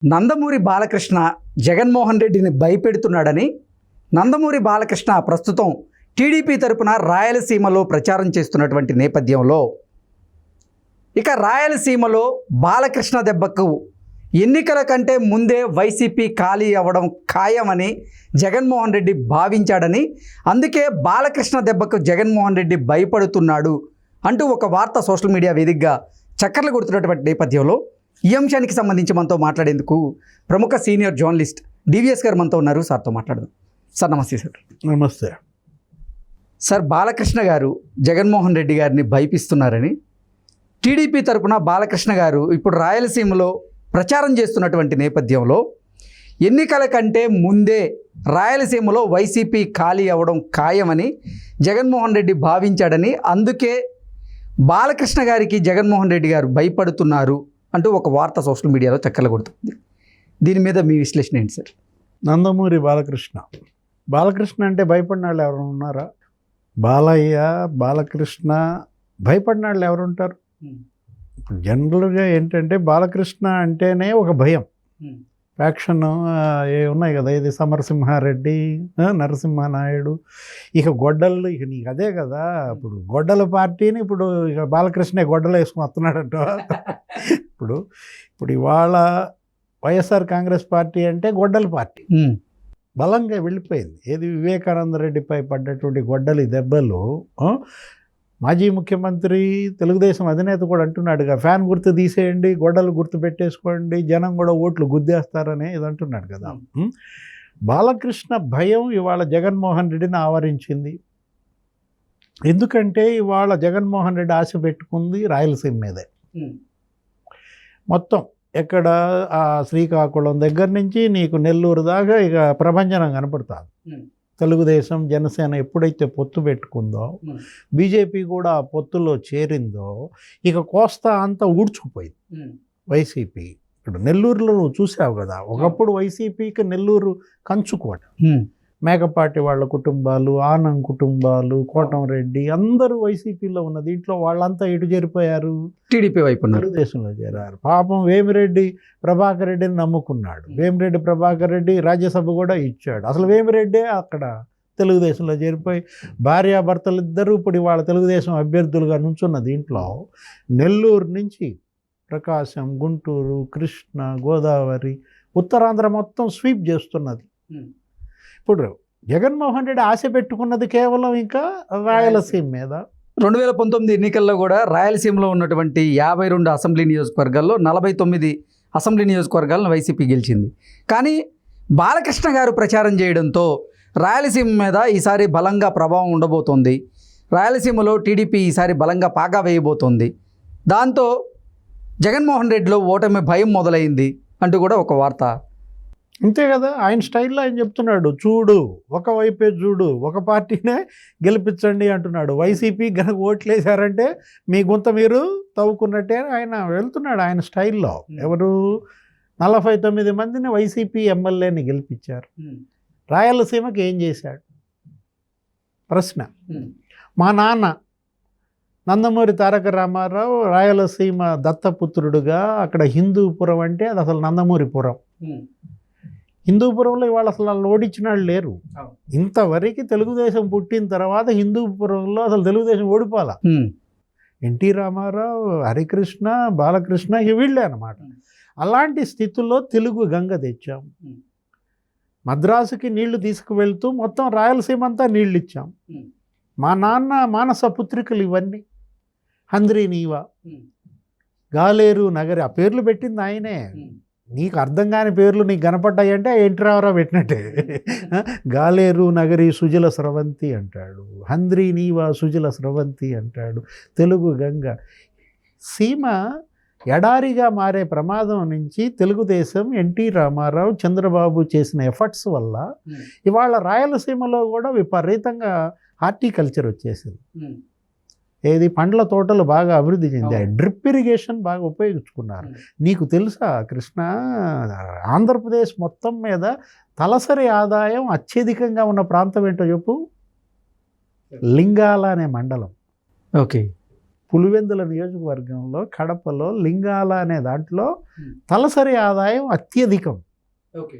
నందమూరి బాలకృష్ణ జగన్మోహన్ రెడ్డిని భయపెడుతున్నాడని నందమూరి బాలకృష్ణ ప్రస్తుతం టీడీపీ తరపున రాయలసీమలో ప్రచారం చేస్తున్నటువంటి నేపథ్యంలో ఇక రాయలసీమలో బాలకృష్ణ దెబ్బకు ఎన్నికల కంటే ముందే వైసీపీ ఖాళీ అవ్వడం ఖాయమని జగన్మోహన్ రెడ్డి భావించాడని, అందుకే బాలకృష్ణ దెబ్బకు జగన్మోహన్ రెడ్డి భయపడుతున్నాడు అంటూ ఒక వార్త సోషల్ మీడియా వేదికగా చక్కర్లు కొడుతున్నటువంటి నేపథ్యంలో ఈ అంశానికి సంబంధించి మనతో మాట్లాడేందుకు ప్రముఖ సీనియర్ జర్నలిస్ట్ డివిఎస్ గారు మనతో ఉన్నారు. సార్తో మాట్లాడదాం. సార్ నమస్తే. సార్ నమస్తే. సార్, బాలకృష్ణ గారు జగన్మోహన్ రెడ్డి గారిని భయపిస్తున్నారని టీడీపీ తరపున బాలకృష్ణ గారు ఇప్పుడు రాయలసీమలో ప్రచారం చేస్తున్నటువంటి నేపథ్యంలో ఎన్నికల కంటే ముందే రాయలసీమలో వైసీపీ ఖాళీ అవ్వడం ఖాయమని జగన్మోహన్ రెడ్డి భావించాడని, అందుకే బాలకృష్ణ గారికి జగన్మోహన్ రెడ్డి గారు భయపడుతున్నారు అంటూ ఒక వార్త సోషల్ మీడియాలో చక్కర్లు కొడుతుంది. దీని మీద మీ విశ్లేషణ ఏంటి సార్? నందమూరి బాలకృష్ణ అంటే భయపడిన వాళ్ళు ఎవరు ఉన్నారా? బాలయ్య, బాలకృష్ణ భయపడిన వాళ్ళు ఎవరు ఉంటారు? ఇప్పుడు జనరల్గా ఏంటంటే బాలకృష్ణ అంటేనే ఒక భయం. ఫ్యాక్షన్ ఏ ఉన్నాయి కదా, ఇది సమరసింహారెడ్డి, నరసింహనాయుడు, ఇక గొడ్డలు, ఇక నీకు అదే కదా. ఇప్పుడు గొడ్డల పార్టీని ఇప్పుడు ఇక బాలకృష్ణ గొడ్డలు వేసుకుని వస్తున్నాడంట. ఇప్పుడు ఇవాళ వైఎస్ఆర్ కాంగ్రెస్ పార్టీ అంటే గొడ్డల పార్టీ బలంగా వెళ్ళిపోయింది. ఏది వివేకానంద రెడ్డిపై పడ్డటువంటి గొడ్డలి దెబ్బలు మాజీ ముఖ్యమంత్రి తెలుగుదేశం అధినేత కూడా అంటున్నాడుగా, ఫ్యాన్ గుర్తు తీసేయండి, గొడ్డలు గుర్తు పెట్టేసుకోండి, జనం కూడా ఓట్లు గుద్దేస్తారని ఇది అంటున్నాడు కదా. బాలకృష్ణ భయం ఇవాళ జగన్మోహన్ రెడ్డిని ఆవరించింది. ఎందుకంటే ఇవాళ జగన్మోహన్ రెడ్డి ఆశ పెట్టుకుంది రాయలసీమ మీదే. మొత్తం ఎక్కడ ఆ శ్రీకాకుళం దగ్గర నుంచి నీకు నెల్లూరు దాకా ఇక ప్రభంజనం కనపడుతుంది. తెలుగుదేశం జనసేన ఎప్పుడైతే పొత్తు పెట్టుకుందో, బీజేపీ కూడా ఆ పొత్తులో చేరిందో, ఇక కోస్తా అంతా ఊడ్చుకుపోయింది వైసీపీ. ఇక్కడ నెల్లూరులో నువ్వు చూసావు కదా, ఒకప్పుడు వైసీపీకి నెల్లూరు కంచుకోట. మేకపాటి వాళ్ళ కుటుంబాలు, ఆనం కుటుంబాలు, కోటంరెడ్డి అందరూ వైసీపీలో ఉన్న దీంట్లో వాళ్ళంతా ఎటు చేరిపోయారు? టీడీపీ వైపు తెలుగుదేశంలో చేరారు. పాపం వేమిరెడ్డి ప్రభాకర్ రెడ్డిని నమ్ముకున్నాడు. వేమిరెడ్డి ప్రభాకర్ రెడ్డి రాజ్యసభ కూడా ఇచ్చాడు. అసలు వేమిరెడ్డే అక్కడ తెలుగుదేశంలో చేరిపోయి భార్యాభర్తలు ఇద్దరూ ఇప్పుడు వాళ్ళ తెలుగుదేశం అభ్యర్థులుగా నుంచున్న దీంట్లో నెల్లూరు నుంచి ప్రకాశం, గుంటూరు, కృష్ణ, గోదావరి, ఉత్తరాంధ్ర మొత్తం స్వీప్ చేస్తున్నది. ఇప్పుడు జగన్మోహన్ రెడ్డి ఆశ పెట్టుకున్నది కేవలం ఇంకా రాయలసీమ మీద. 2019 ఎన్నికల్లో కూడా రాయలసీమలో ఉన్నటువంటి 52 అసెంబ్లీ నియోజకవర్గాల్లో 49 అసెంబ్లీ నియోజకవర్గాలను వైసీపీ గెలిచింది. కానీ బాలకృష్ణ గారు ప్రచారం చేయడంతో రాయలసీమ మీద ఈసారి బలంగా ప్రభావం ఉండబోతోంది. రాయలసీమలో టీడీపీ ఈసారి బలంగా పాగా వేయబోతోంది. దాంతో జగన్మోహన్ రెడ్డిలో ఓటమి భయం మొదలైంది అంటూ కూడా ఒక వార్త. అంతే కదా, ఆయన స్టైల్లో ఆయన చెప్తున్నాడు, చూడు ఒకవైపే చూడు, ఒక పార్టీనే గెలిపించండి అంటున్నాడు. వైసీపీ గనక ఓట్లేశారంటే మీ గుంత మీరు తవ్వుకున్నట్టే ఆయన వెళ్తున్నాడు ఆయన స్టైల్లో. ఎవరు 49 మందిని వైసీపీ ఎమ్మెల్యేని గెలిపించారు. రాయలసీమకి ఏం చేశాడు? ప్రశ్న. మా నాన్న నందమూరి తారక రామారావు రాయలసీమ దత్తపుత్రుడుగా అక్కడ హిందూపురం అంటే అది అసలు నందమూరిపురం. హిందూపురంలో ఇవాళ అసలు వాళ్ళు ఓడించిన వాళ్ళు లేరు. ఇంతవరకు తెలుగుదేశం పుట్టిన తర్వాత హిందూపురంలో అసలు తెలుగుదేశం ఓడిపోవాల. ఎన్టీ రామారావు, హరికృష్ణ, బాలకృష్ణ ఇక వీళ్ళే అన్నమాట. అలాంటి స్థితుల్లో తెలుగు గంగ తెచ్చాం. మద్రాసుకి నీళ్లు తీసుకువెళ్తూ మొత్తం రాయలసీమ అంతా నీళ్ళు ఇచ్చాం. మా నాన్న మానస పుత్రికలు ఇవన్నీ. హంద్రీ నీవా, గాలేరు నగరి, ఆ పేర్లు పెట్టింది ఆయనే. నీకు అర్థం కాని పేర్లు నీకు కనపడ్డాయి అంటే ఎన్టీ రామారావు పెట్టినట్టే. గాలేరు నగరి సుజల స్రవంతి అంటాడు, హంద్రీ నీవా సుజల స్రవంతి అంటాడు. తెలుగు గంగ సీమ ఎడారిగా మారే ప్రమాదం నుంచి తెలుగుదేశం, ఎన్టీ రామారావు, చంద్రబాబు చేసిన ఎఫర్ట్స్ వల్ల ఇవాళ రాయలసీమలో కూడా విపరీతంగా హార్టికల్చర్ వచ్చేసింది. ఏది పండ్ల తోటలు బాగా అభివృద్ధి చెందాయి. డ్రిప్ ఇరిగేషన్ బాగా ఉపయోగించుకున్నారు. నీకు తెలుసా కృష్ణ, ఆంధ్రప్రదేశ్ మొత్తం మీద తలసరి ఆదాయం అత్యధికంగా ఉన్న ప్రాంతం ఏంటో చెప్పు? లింగాల అనే మండలం. ఓకే. పులివెందుల నియోజకవర్గంలో కడపలో లింగాల అనే దాంట్లో తలసరి ఆదాయం అత్యధికం. ఓకే.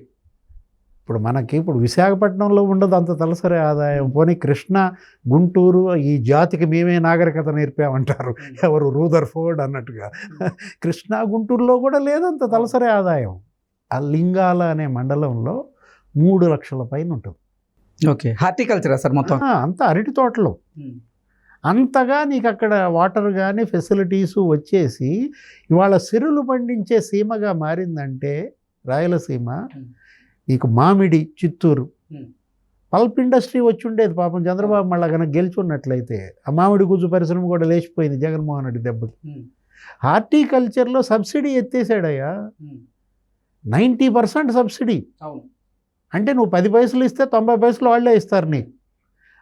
ఇప్పుడు విశాఖపట్నంలో ఉండదు అంత తలసరి ఆదాయం. పోనీ కృష్ణా, గుంటూరు ఈ జాతికి మేమే నాగరికత నేర్పామంటారు ఎవరు, రూదర్ఫోర్డ్ అన్నట్టుగా. కృష్ణా, గుంటూరులో కూడా లేదంత తలసరి ఆదాయం. ఆ లింగాల అనే మండలంలో 3 లక్షల పైన ఉంటుంది. ఓకే. హార్టికల్చరా సార్ మొత్తం? అంతా అరటి తోటలు. అంతగా నీకు అక్కడ వాటర్ కానీ ఫెసిలిటీస్ వచ్చేసి ఇవాళ సిరులు పండించే సీమగా మారిందంటే రాయలసీమ. నీకు మామిడి, చిత్తూరు పల్ప్ ఇండస్ట్రీ వచ్చి ఉండేది పాపం చంద్రబాబు మళ్ళా కనుక గెలుచున్నట్లయితే. ఆ మామిడి గుజ్జు పరిశ్రమ కూడా లేచిపోయింది జగన్మోహన్ రెడ్డి దెబ్బకి. హార్టికల్చర్లో సబ్సిడీ ఎత్తేసాడయ్యా, 90% సబ్సిడీ. అంటే నువ్వు 10 పైసలు ఇస్తే 90 పైసలు వాళ్ళే ఇస్తారు నీకు.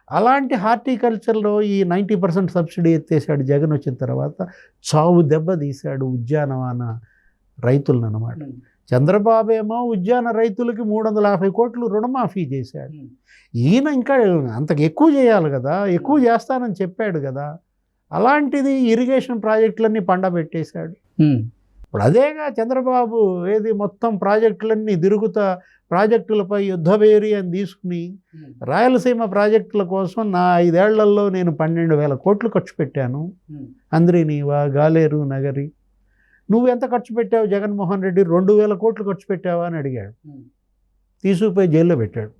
అలాంటి హార్టికల్చర్లో ఈ 90% సబ్సిడీ ఎత్తేసాడు జగన్ వచ్చిన తర్వాత. చావు దెబ్బ తీశాడు ఉద్యానవన రైతులను అన్నమాట. చంద్రబాబు ఏమో ఉద్యాన రైతులకి 350 కోట్లు రుణమాఫీ చేశాడు. ఈయన ఇంకా అంతకు ఎక్కువ చేయాలి కదా, ఎక్కువ చేస్తానని చెప్పాడు కదా. అలాంటిది ఇరిగేషన్ ప్రాజెక్టులన్నీ పండబెట్టేశాడు. ఇప్పుడు అదేగా చంద్రబాబు ఏది మొత్తం ప్రాజెక్టులన్నీ తిరుగుతా ప్రాజెక్టులపై యుద్ధభేరి అని తీసుకుని రాయలసీమ ప్రాజెక్టుల కోసం నా 5 ఏళ్లలో నేను 12,000 కోట్లు ఖర్చు పెట్టాను. అంద్రినీవా, గాలేరు నగరి. నువ్వు ఎంత ఖర్చు పెట్టావు జగన్మోహన్ రెడ్డి? 2,000 కోట్లు ఖర్చు పెట్టావా అని అడిగాడు. తీసుకుపోయి జైల్లో పెట్టాడు.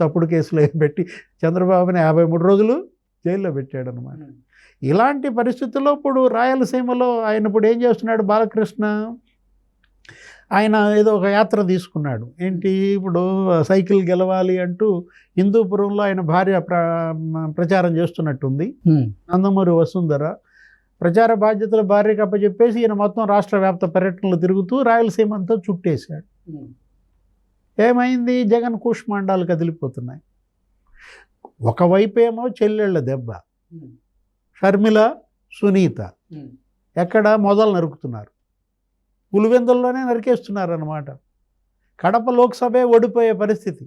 తప్పుడు కేసులో పెట్టి చంద్రబాబుని 53 రోజులు జైల్లో పెట్టాడు అనమాట. ఇలాంటి పరిస్థితుల్లో ఇప్పుడు రాయలసీమలో ఆయన ఇప్పుడు ఏం చేస్తున్నాడు బాలకృష్ణ? ఆయన ఏదో ఒక యాత్ర తీసుకున్నాడు. ఏంటి, ఇప్పుడు సైకిల్ గెలవాలి అంటూ హిందూపురంలో ఆయన భార్య ప్రచారం చేస్తున్నట్టుంది. నందమూరి వసుంధర ప్రచార బాధ్యతల భార్యకి అప్పచెప్పేసి ఈయన మొత్తం రాష్ట్ర వ్యాప్త పర్యటనలు తిరుగుతూ రాయలసీమ అంతా చుట్టేశాడు. ఏమైంది? జగన్ కూష్మాండాలు కదిలిపోతున్నాయి. ఒకవైపేమో చెల్లెళ్ళ దెబ్బ, షర్మిల, సునీత ఎక్కడ మొదలు నరుకుతున్నారు, పులివెందుల్లోనే నరికేస్తున్నారు అన్నమాట. కడప లోక్సభే ఓడిపోయే పరిస్థితి.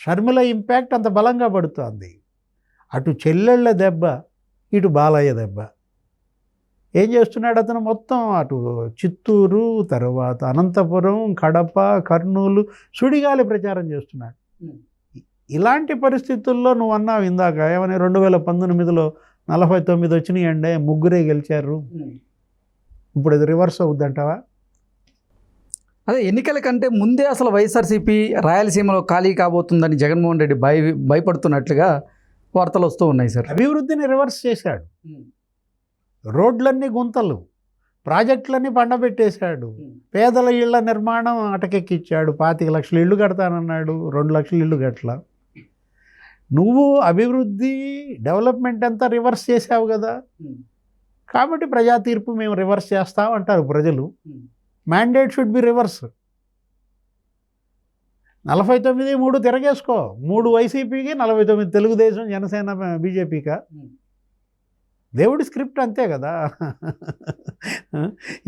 షర్మిల ఇంపాక్ట్ అంత బలంగా పడుతోంది. అటు చెల్లెళ్ళ దెబ్బ, ఇటు బాలయ్య దెబ్బ. ఏం చేస్తున్నాడు అతను? మొత్తం అటు చిత్తూరు, తర్వాత అనంతపురం, కడప, కర్నూలు సుడిగాలి ప్రచారం చేస్తున్నాడు. ఇలాంటి పరిస్థితుల్లో నువ్వు అన్నావు ఇందాక ఏమని, 2019లో 49 వచ్చినాయండి, 3 గెలిచారు. ఇప్పుడు ఇది రివర్స్ అవుద్దంటావా? అదే ఎన్నికల కంటే ముందే అసలు వైఎస్ఆర్సీపీ రాయలసీమలో ఖాళీ కాబోతుందని జగన్మోహన్ రెడ్డి భయపడుతున్నట్లుగా వార్తలు వస్తూ ఉన్నాయి సార్. అభివృద్ధిని రివర్స్ చేశాడు. రోడ్లన్నీ గుంతలు, ప్రాజెక్టులన్నీ పండబెట్టేశాడు. పేదల ఇళ్ల నిర్మాణం అటకెక్కిచ్చాడు. 25 లక్షల ఇళ్ళు కడతానన్నాడు, 2 లక్షల ఇళ్ళు కట్టలా. నువ్వు అభివృద్ధి డెవలప్మెంట్ అంతా రివర్స్ చేసావు కదా. కాబట్టి ప్రజా తీర్పు మేము రివర్స్ చేస్తాం అంటారు ప్రజలు. Mandate should be reverse. 49-3 తిరగేసుకో. 3 వైసీపీకి, 49 తెలుగుదేశం, జనసేన, బీజేపీకా. దేవుడి స్క్రిప్ట్ అంతే కదా.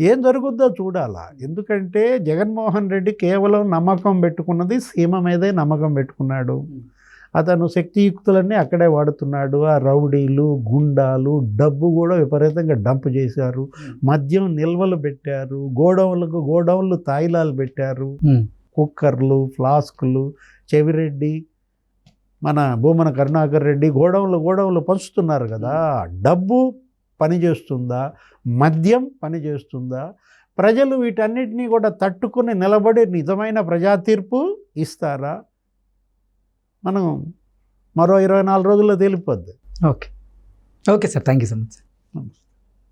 ఏం జరుగుద్దో చూడాలా. ఎందుకంటే జగన్మోహన్ రెడ్డి కేవలం నమ్మకం పెట్టుకున్నది సీమ మీదే నమ్మకం పెట్టుకున్నాడు. అతను శక్తియుక్తులన్నీ అక్కడే వాడుతున్నాడు. ఆ రౌడీలు, గుండాలు, డబ్బు కూడా విపరీతంగా డంప్ చేశారు. మద్యం నిల్వలు పెట్టారు. గోడౌన్లు తాయిలాలు పెట్టారు. కుక్కర్లు, ఫ్లాస్కులు. చెవిరెడ్డి, మన భూమన కరుణాకర్ రెడ్డి గోడౌన్లు పంచుతున్నారు కదా. డబ్బు పనిచేస్తుందా? మద్యం పనిచేస్తుందా? ప్రజలు వీటన్నిటినీ కూడా తట్టుకుని నిలబడి నిజమైన ప్రజా తీర్పు ఇస్తారా? మనం మరో 24 రోజుల్లో తేలిపోద్ది. Okay sir, thank you so much.